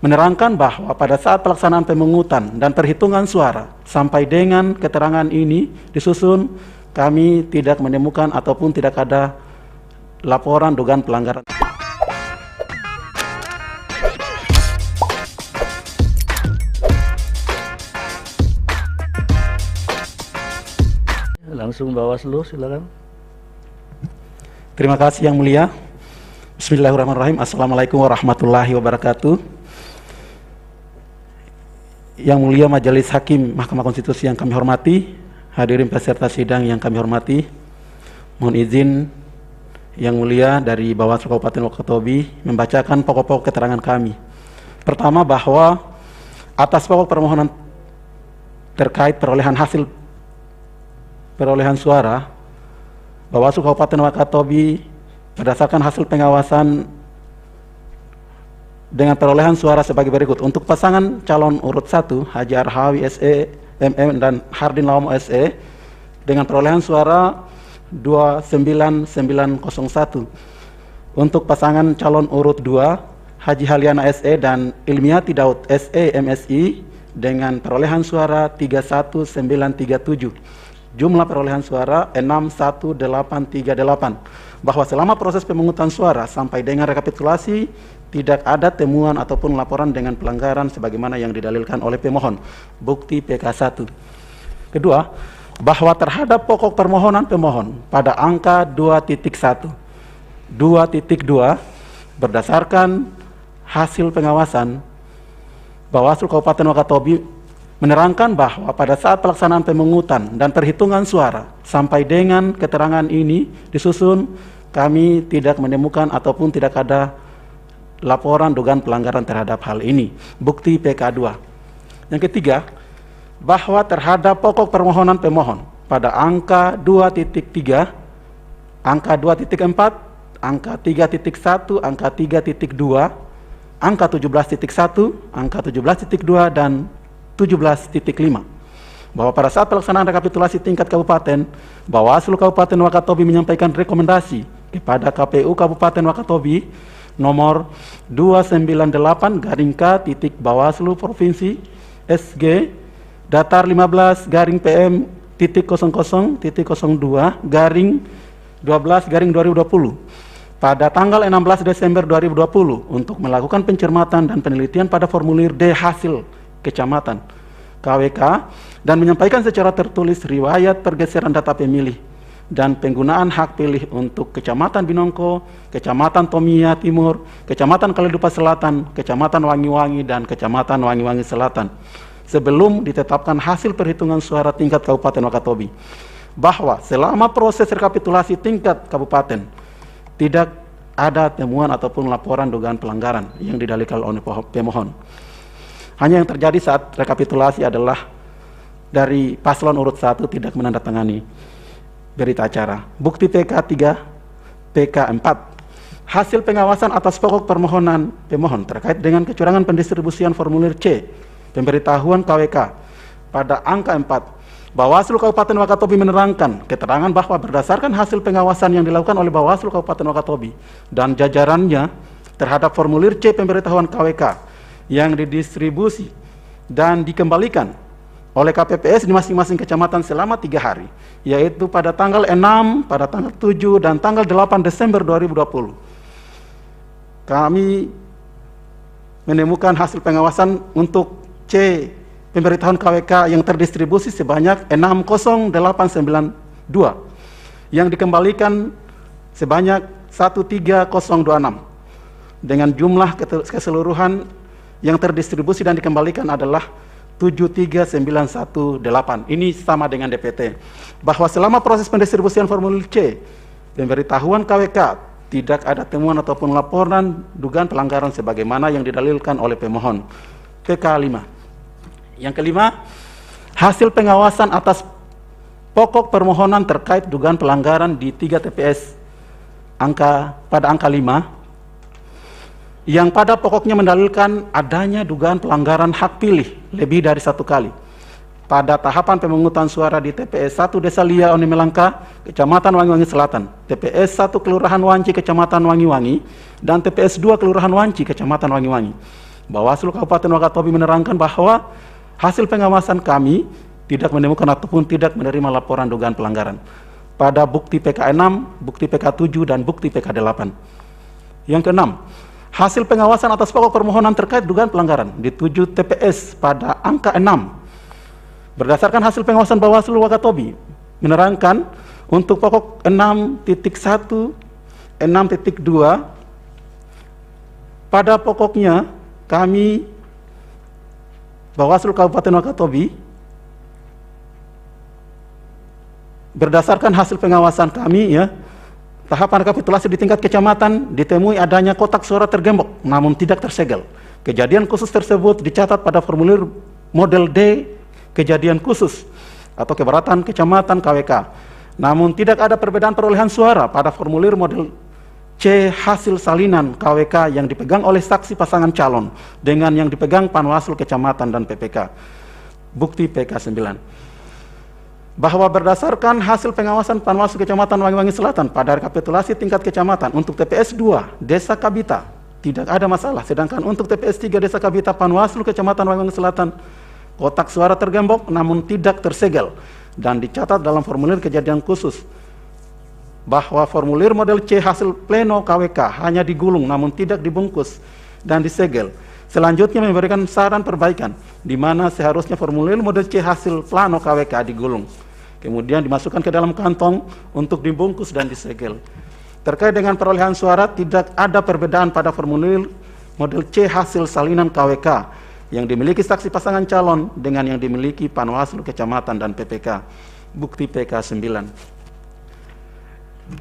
menerangkan bahwa pada saat pelaksanaan pemungutan dan perhitungan suara sampai dengan keterangan ini disusun, kami tidak menemukan ataupun tidak ada laporan dugaan pelanggaran. Langsung Bawaslu, silakan. Terima kasih Yang Mulia. Bismillahirrahmanirrahim. Assalamualaikum warahmatullahi wabarakatuh. Yang Mulia Majelis Hakim Mahkamah Konstitusi yang kami hormati, hadirin peserta sidang yang kami hormati, mohon izin Yang Mulia dari Bawaslu Kabupaten Wakatobi membacakan pokok-pokok keterangan kami. Pertama, bahwa atas pokok permohonan terkait perolehan suara, Bawaslu Kabupaten Wakatobi berdasarkan hasil pengawasan dengan perolehan suara sebagai berikut. Untuk pasangan calon urut 1 Haji Arhawi SE MM dan Hardin Lawamo SE dengan perolehan suara 29901. Untuk pasangan calon urut 2 Haji Haliana SE dan Ilmiati Daud SE MSI dengan perolehan suara 31937. Jumlah perolehan suara 61838, bahwa selama proses pemungutan suara sampai dengan rekapitulasi tidak ada temuan ataupun laporan dengan pelanggaran sebagaimana yang didalilkan oleh pemohon. Bukti PK1. Kedua, bahwa terhadap pokok permohonan pemohon pada angka 2.1, 2.2 berdasarkan hasil pengawasan, Bawaslu Kabupaten Wakatobi menerangkan bahwa pada saat pelaksanaan pemungutan dan perhitungan suara sampai dengan keterangan ini disusun, kami tidak menemukan ataupun tidak ada laporan dugaan pelanggaran terhadap hal ini. Bukti PK2. Yang ketiga, bahwa terhadap pokok permohonan pemohon pada angka 2.3, angka 2.4, angka 3.1, angka 3.2, angka 17.1, angka 17.2 dan 17.5, bahwa pada saat pelaksanaan rekapitulasi tingkat kabupaten, Bawaslu Kabupaten Wakatobi menyampaikan rekomendasi kepada KPU Kabupaten Wakatobi nomor 298/K Bawaslu Provinsi SG datar 15-PM.00.02/12/2020 pada tanggal 16 Desember 2020 untuk melakukan pencermatan dan penelitian pada formulir D hasil kecamatan KWK dan menyampaikan secara tertulis riwayat pergeseran data pemilih dan penggunaan hak pilih untuk Kecamatan Binongko, Kecamatan Tomia Timur, Kecamatan Kaledupa Selatan, Kecamatan Wangi-Wangi dan Kecamatan Wangi-Wangi Selatan sebelum ditetapkan hasil perhitungan suara tingkat Kabupaten Wakatobi, bahwa selama proses rekapitulasi tingkat kabupaten tidak ada temuan ataupun laporan dugaan pelanggaran yang didalilkan oleh pemohon. Hanya yang terjadi saat rekapitulasi adalah dari paslon urut 1 tidak menandatangani berita acara. Bukti PK3, PK4. Hasil pengawasan atas pokok permohonan pemohon terkait dengan kecurangan pendistribusian formulir C, pemberitahuan KWK pada angka 4. Bawaslu Kabupaten Wakatobi menerangkan keterangan bahwa berdasarkan hasil pengawasan yang dilakukan oleh Bawaslu Kabupaten Wakatobi dan jajarannya terhadap formulir C pemberitahuan KWK yang didistribusi dan dikembalikan oleh KPPS di masing-masing kecamatan selama 3 hari, yaitu pada tanggal 6, pada tanggal 7, dan tanggal 8 Desember 2020. Kami menemukan hasil pengawasan untuk C pemberitahuan KWK yang terdistribusi sebanyak 60892, yang dikembalikan sebanyak 13026, dengan jumlah keseluruhan yang terdistribusi dan dikembalikan adalah 73918. Ini sama dengan DPT. Bahwa selama proses pendistribusian formulir C, pemberitahuan KWK tidak ada temuan ataupun laporan dugaan pelanggaran sebagaimana yang didalilkan oleh pemohon. PK5. Yang kelima, hasil pengawasan atas pokok permohonan terkait dugaan pelanggaran di 3 TPS pada angka 5, yang pada pokoknya mendalilkan adanya dugaan pelanggaran hak pilih lebih dari 1 kali. Pada tahapan pemungutan suara di TPS 1 Desa Lia Oni Melangka, Kecamatan Wangi-Wangi Selatan, TPS 1 Kelurahan Wanci, Kecamatan Wangi-Wangi, dan TPS 2 Kelurahan Wanci, Kecamatan Wangi-Wangi. Bawaslu Kabupaten Wakatobi menerangkan bahwa hasil pengawasan kami tidak menemukan ataupun tidak menerima laporan dugaan pelanggaran pada bukti PK 6, bukti PK 7, dan bukti PK 8. Yang keenam, hasil pengawasan atas pokok permohonan terkait dugaan pelanggaran di 7 TPS pada angka 6. Berdasarkan hasil pengawasan Bawaslu Wakatobi menerangkan untuk pokok 6.1, 6.2, pada pokoknya kami Bawaslu Kabupaten Wakatobi berdasarkan hasil pengawasan kami ya, tahapan rekapitulasi di tingkat kecamatan ditemui adanya kotak suara tergembok namun tidak tersegel. Kejadian khusus tersebut dicatat pada formulir model D kejadian khusus atau keberatan kecamatan KWK. Namun tidak ada perbedaan perolehan suara pada formulir model C hasil salinan KWK yang dipegang oleh saksi pasangan calon dengan yang dipegang Panwaslu Kecamatan dan PPK. Bukti PK 9. Bahwa berdasarkan hasil pengawasan Panwaslu Kecamatan Wangi-Wangi Selatan pada rekapitulasi tingkat kecamatan untuk TPS 2 Desa Kabita tidak ada masalah, sedangkan untuk TPS 3 Desa Kabita Panwaslu Kecamatan Wangi-Wangi Selatan kotak suara tergembok namun tidak tersegel dan dicatat dalam formulir kejadian khusus bahwa formulir model C hasil pleno KWK hanya digulung namun tidak dibungkus dan disegel. Selanjutnya memberikan saran perbaikan di mana seharusnya formulir model C hasil plano KWK digulung, kemudian dimasukkan ke dalam kantong untuk dibungkus dan disegel. Terkait dengan perolehan suara, tidak ada perbedaan pada formulir model C hasil salinan KWK yang dimiliki saksi pasangan calon dengan yang dimiliki Panwaslu Kecamatan dan PPK. Bukti PK 9.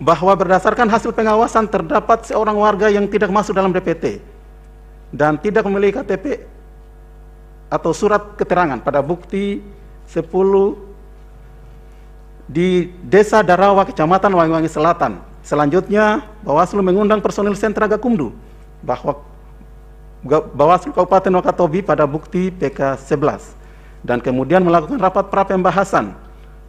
Bahwa berdasarkan hasil pengawasan terdapat seorang warga yang tidak masuk dalam DPT dan tidak memiliki KTP atau surat keterangan pada bukti 10 di Desa Darawa, Kecamatan Wangi-Wangi Selatan. Selanjutnya, Bawaslu mengundang personil sentra Gakumdu bahwa Bawaslu Kabupaten Wakatobi pada bukti PK 11 dan kemudian melakukan rapat pra-pembahasan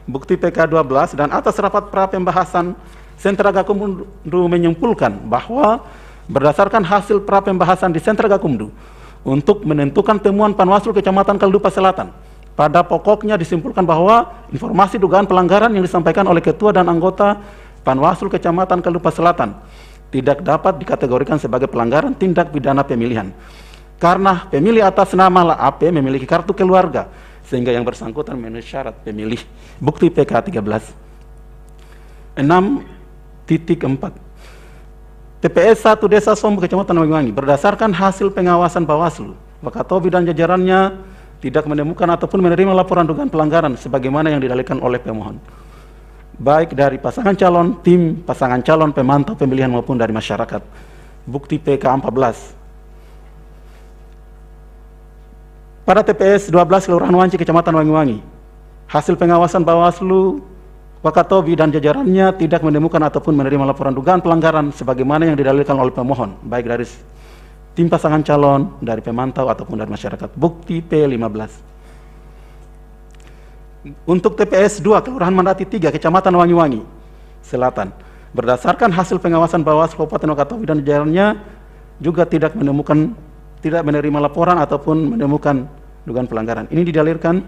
bukti PK 12 dan atas rapat pra-pembahasan sentra Gakumdu menyimpulkan bahwa berdasarkan hasil pra-pembahasan di sentra Gakumdu untuk menentukan temuan Panwaslu Kecamatan Kaldupa Selatan, pada pokoknya disimpulkan bahwa informasi dugaan pelanggaran yang disampaikan oleh ketua dan anggota Panwaslu Kecamatan Kaldupa Selatan tidak dapat dikategorikan sebagai pelanggaran tindak pidana pemilihan karena pemilih atas nama AP memiliki kartu keluarga sehingga yang bersangkutan memenuhi syarat pemilih. Bukti PK 13. 6.4 TPS 1 Desa Sombo Kecamatan Wangi-Wangi berdasarkan hasil pengawasan Bawaslu Wakatobi dan jajarannya tidak menemukan ataupun menerima laporan dugaan pelanggaran sebagaimana yang didalilkan oleh pemohon, baik dari pasangan calon, tim pasangan calon, pemantau pemilihan maupun dari masyarakat. Bukti PK 14. Pada TPS 12 Kelurahan Wanci Kecamatan Wangi-Wangi, hasil pengawasan Bawaslu Wakatobi dan jajarannya tidak menemukan ataupun menerima laporan dugaan pelanggaran sebagaimana yang didalilkan oleh pemohon, baik dari tim pasangan calon, dari pemantau ataupun dari masyarakat. Bukti P15. Untuk TPS 2 Kelurahan Mandati 3 Kecamatan Wangi-Wangi Selatan, berdasarkan hasil pengawasan Bawaslu Kabupaten Wakatobi dan jajarannya juga tidak menerima laporan ataupun menemukan dugaan pelanggaran. Ini didalilkan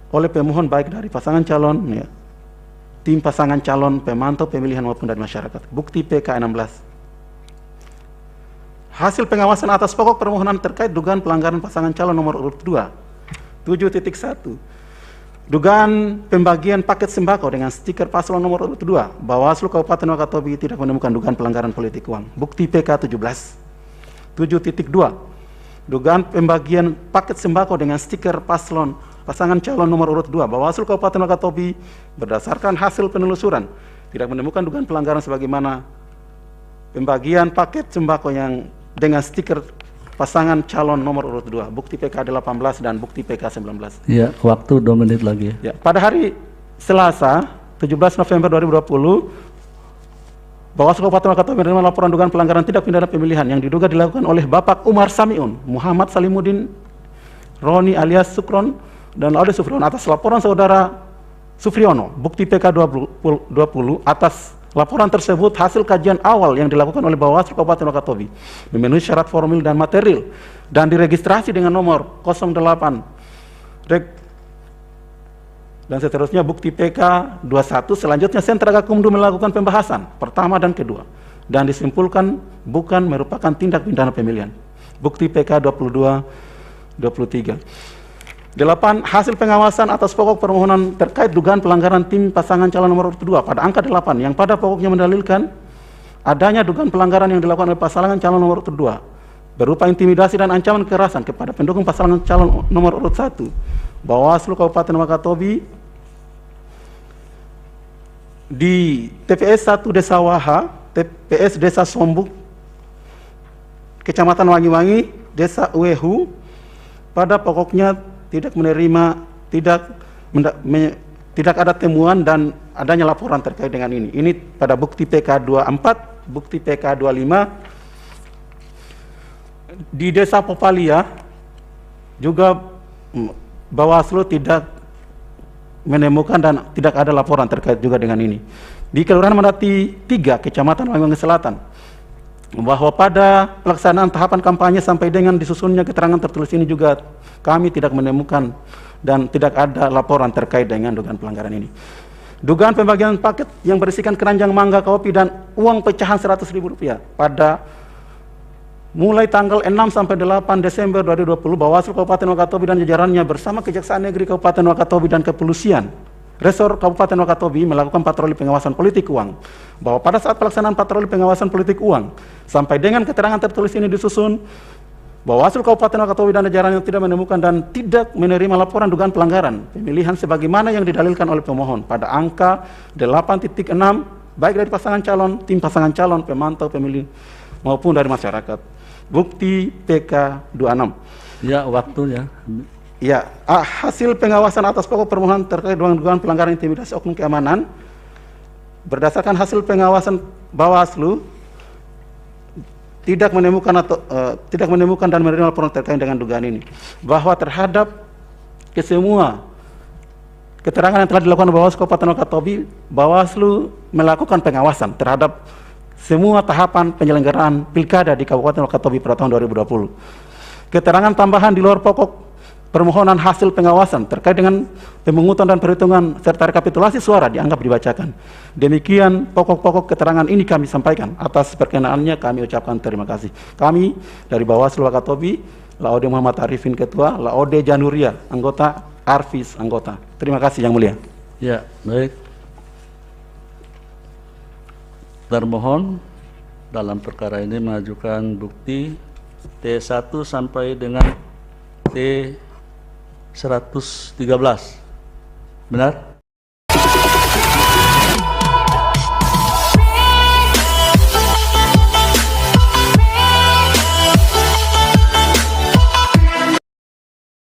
oleh pemohon baik dari pasangan calon, ya, tim pasangan calon, pemantau pemilihan maupun dari masyarakat. Bukti PK 16. Hasil pengawasan atas pokok permohonan terkait dugaan pelanggaran pasangan calon nomor urut 2 7.1 dugaan pembagian paket sembako dengan stiker paslon nomor urut 2, Bawaslu Kabupaten Wakatobi tidak menemukan dugaan pelanggaran politik uang. Bukti PK 17. 7.2 dugaan pembagian paket sembako dengan stiker paslon pasangan calon nomor urut 2, Bawaslu Kabupaten Wakatobi berdasarkan hasil penelusuran tidak menemukan dugaan pelanggaran sebagaimana pembagian paket sembako yang dengan stiker pasangan calon nomor urut 2. Bukti PK 18 dan bukti PK 19. Ya, waktu 2 menit lagi. Ya, pada hari Selasa 17 November 2020, Bawaslu Kabupaten Wakatobi menerima laporan dugaan pelanggaran tindak pidana pemilihan yang diduga dilakukan oleh Bapak Umar Samiun, Muhammad Salimuddin, Roni alias Sukron, dan Laude Sufrion atas laporan saudara Sufriono. Bukti PK 20 atas laporan tersebut hasil kajian awal yang dilakukan oleh Bawaslu Kabupaten Wakatobi memenuhi syarat formil dan material dan diregistrasi dengan nomor 08 dan seterusnya bukti PK 21. Selanjutnya Sentra Gakumdu melakukan pembahasan pertama dan kedua dan disimpulkan bukan merupakan tindak pidana pemilihan. Bukti PK 22 23. 8. Hasil pengawasan atas pokok permohonan terkait dugaan pelanggaran tim pasangan calon nomor urut 2 pada angka 8 yang pada pokoknya mendalilkan adanya dugaan pelanggaran yang dilakukan oleh pasangan calon nomor urut 2 berupa intimidasi dan ancaman kekerasan kepada pendukung pasangan calon nomor urut 1. Bawaslu Kabupaten Wakatobi di TPS 1 Desa Waha, TPS Desa Sombuk, Kecamatan Wangi-Wangi, Desa Uehu, pada pokoknya tidak menerima, tidak ada temuan dan adanya laporan terkait dengan ini. Ini pada bukti PK 24, bukti PK 25. Di Desa Popalia juga Bawaslu tidak menemukan dan tidak ada laporan terkait juga dengan ini. Di Kelurahan Mandati 3, Kecamatan Wangi-Wangi Selatan, bahwa pada pelaksanaan tahapan kampanye sampai dengan disusunnya keterangan tertulis ini juga kami tidak menemukan dan tidak ada laporan terkait dengan dugaan pelanggaran ini. Dugaan pembagian paket yang berisikan keranjang mangga, kopi, dan uang pecahan Rp100.000 pada mulai tanggal 6 sampai 8 Desember 2020, Bawaslu Kabupaten Wakatobi dan jajarannya bersama Kejaksaan Negeri Kabupaten Wakatobi dan Kepolisian Resor Kabupaten Wakatobi melakukan patroli pengawasan politik uang, bahwa pada saat pelaksanaan patroli pengawasan politik uang sampai dengan keterangan tertulis ini disusun, Bawaslu Kabupaten Wakatobi dan jajarannya tidak menemukan dan tidak menerima laporan dugaan pelanggaran pemilihan sebagaimana yang didalilkan oleh pemohon pada angka 8.6 baik dari pasangan calon, tim pasangan calon, pemantau pemilih maupun dari masyarakat. Bukti PK 26. Ya, waktunya. Ya, hasil pengawasan atas pokok permohonan terkait dengan dugaan pelanggaran intimidasi oknum keamanan berdasarkan hasil pengawasan Bawaslu tidak menemukan dan menerima laporan terkait dengan dugaan ini, bahwa terhadap kesemua keterangan yang telah dilakukan Bawaslu Kabupaten Wakatobi, Bawaslu melakukan pengawasan terhadap semua tahapan penyelenggaraan pilkada di Kabupaten Wakatobi pada tahun 2020. Keterangan tambahan di luar pokok permohonan hasil pengawasan terkait dengan pemungutan dan perhitungan serta rekapitulasi suara dianggap dibacakan. Demikian pokok-pokok keterangan ini kami sampaikan. Atas perkenaannya kami ucapkan terima kasih. Kami dari Bawaslu Wakatobi, Laode Muhammad Arifin Ketua, Laode Januria anggota, Arfis anggota. Terima kasih Yang Mulia. Ya, baik. Termohon dalam perkara ini mengajukan bukti T1 sampai dengan T113. Benar?